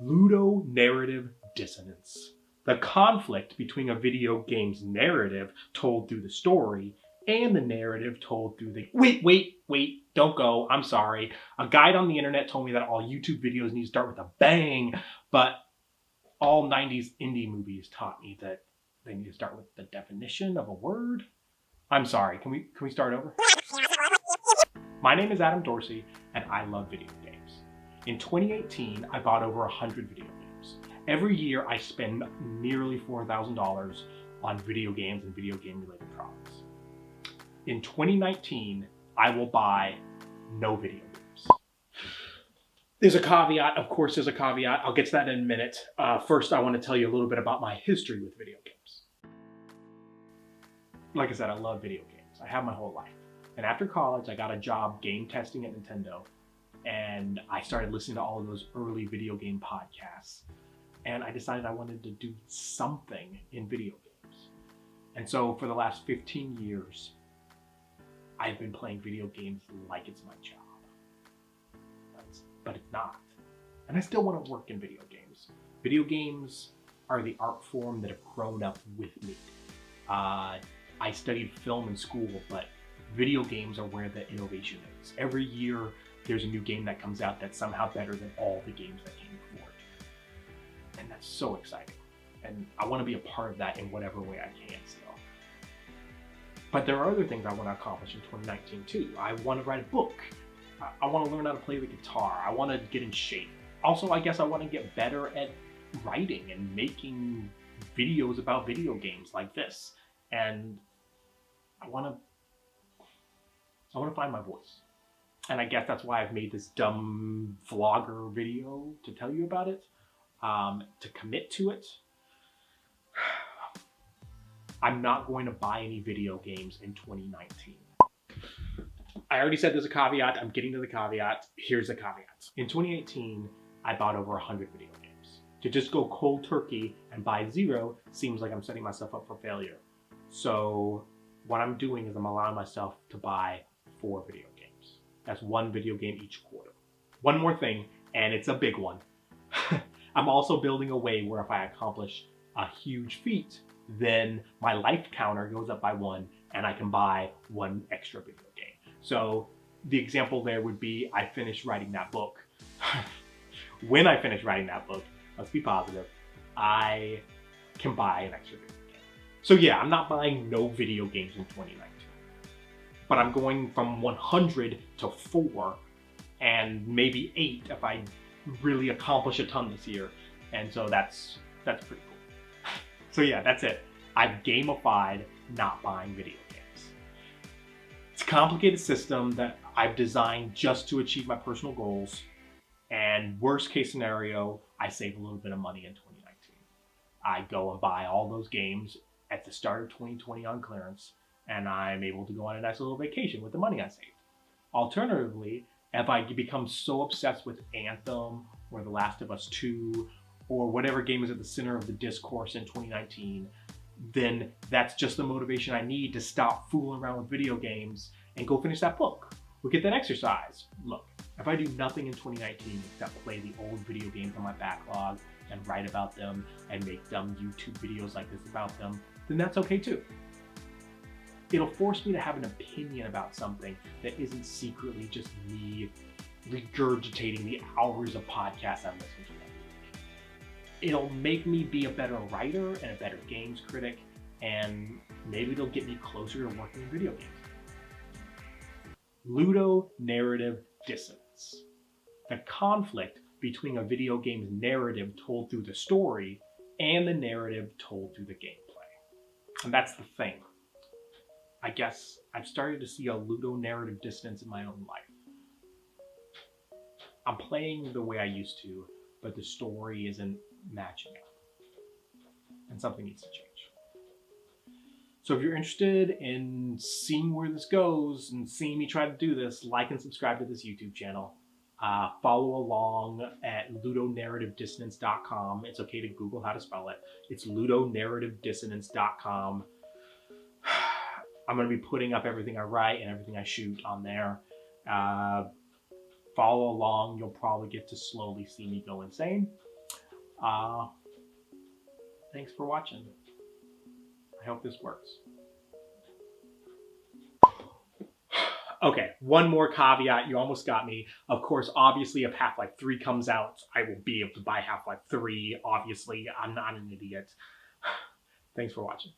Ludonarrative Dissonance. The conflict between a video game's narrative told through the story and the narrative told through the... Wait, don't go, I'm sorry. A guide on the internet told me that all YouTube videos need to start with a bang, but all 90s indie movies taught me that they need to start with the definition of a word. I'm sorry, can we start over? My name is Adam Dorsey, and I love video games. In 2018, I bought over 100 video games. Every year, I spend nearly $4,000 on video games and video game-related products. In 2019, I will buy no video games. There's a caveat, of course there's a caveat. I'll get to that in a minute. First, I want to tell you a little bit about my history with video games. Like I said, I love video games. I have my whole life. And after college, I got a job game testing at Nintendo. And I started listening to all of those early video game podcasts. And I decided I wanted to do something in video games. And so for the last 15 years, I've been playing video games like it's my job. But it's not. And I still want to work in video games. Video games are the art form that have grown up with me. I studied film in school, but video games are where the innovation is. Every year, there's a new game that comes out that's somehow better than all the games that came before it. And that's so exciting. And I want to be a part of that in whatever way I can still. But there are other things I want to accomplish in 2019 too. I want to write a book. I want to learn how to play the guitar. I want to get in shape. Also, I guess I want to get better at writing and making videos about video games like this. And I want to find my voice. And I guess that's why I've made this dumb vlogger video to tell you about it, to commit to it. I'm not going to buy any video games in 2019. I already said there's a caveat. I'm getting to the caveat. Here's the caveat. In 2018, I bought over 100 video games. To just go cold turkey and buy 0 seems like I'm setting myself up for failure. So what I'm doing is I'm allowing myself to buy 4 video games. That's 1 video game each quarter. One more thing, and it's a big one. I'm also building a way where if I accomplish a huge feat, then my life counter goes up by 1 and I can buy 1 extra video game. So the example there would be I finished writing that book. When I finish writing that book, let's be positive, I can buy an extra video game. So yeah, I'm not buying no video games in 2019. But I'm going from 100 to 4 and maybe 8 if I really accomplish a ton this year. And so that's pretty cool. So yeah, that's it. I've gamified not buying video games. It's a complicated system that I've designed just to achieve my personal goals. And worst case scenario, I save a little bit of money in 2019. I go and buy all those games at the start of 2020 on clearance, and I'm able to go on a nice little vacation with the money I saved. Alternatively, if I become so obsessed with Anthem or The Last of Us 2 or whatever game is at the center of the discourse in 2019, then that's just the motivation I need to stop fooling around with video games and go finish that book or get that exercise. Look, if I do nothing in 2019 except play the old video games on my backlog and write about them and make dumb YouTube videos like this about them, then that's okay too. It'll force me to have an opinion about something that isn't secretly just me regurgitating the hours of podcasts I listen to. It'll make me be a better writer and a better games critic, and maybe it'll get me closer to working in video games. Ludonarrative Dissonance. The conflict between a video game's narrative told through the story and the narrative told through the gameplay. And that's the thing. I guess I've started to see a ludonarrative dissonance in my own life. I'm playing the way I used to, but the story isn't matching up. And something needs to change. So if you're interested in seeing where this goes and seeing me try to do this, like and subscribe to this YouTube channel. Follow along at ludonarrativedissonance.com. It's okay to Google how to spell it. It's ludonarrativedissonance.com. I'm going to be putting up everything I write and everything I shoot on there. Follow along. You'll probably get to slowly see me go insane. Thanks for watching. I hope this works. Okay, one more caveat. You almost got me. Of course, obviously, if Half-Life 3 comes out, I will be able to buy Half-Life 3. Obviously, I'm not an idiot. Thanks for watching.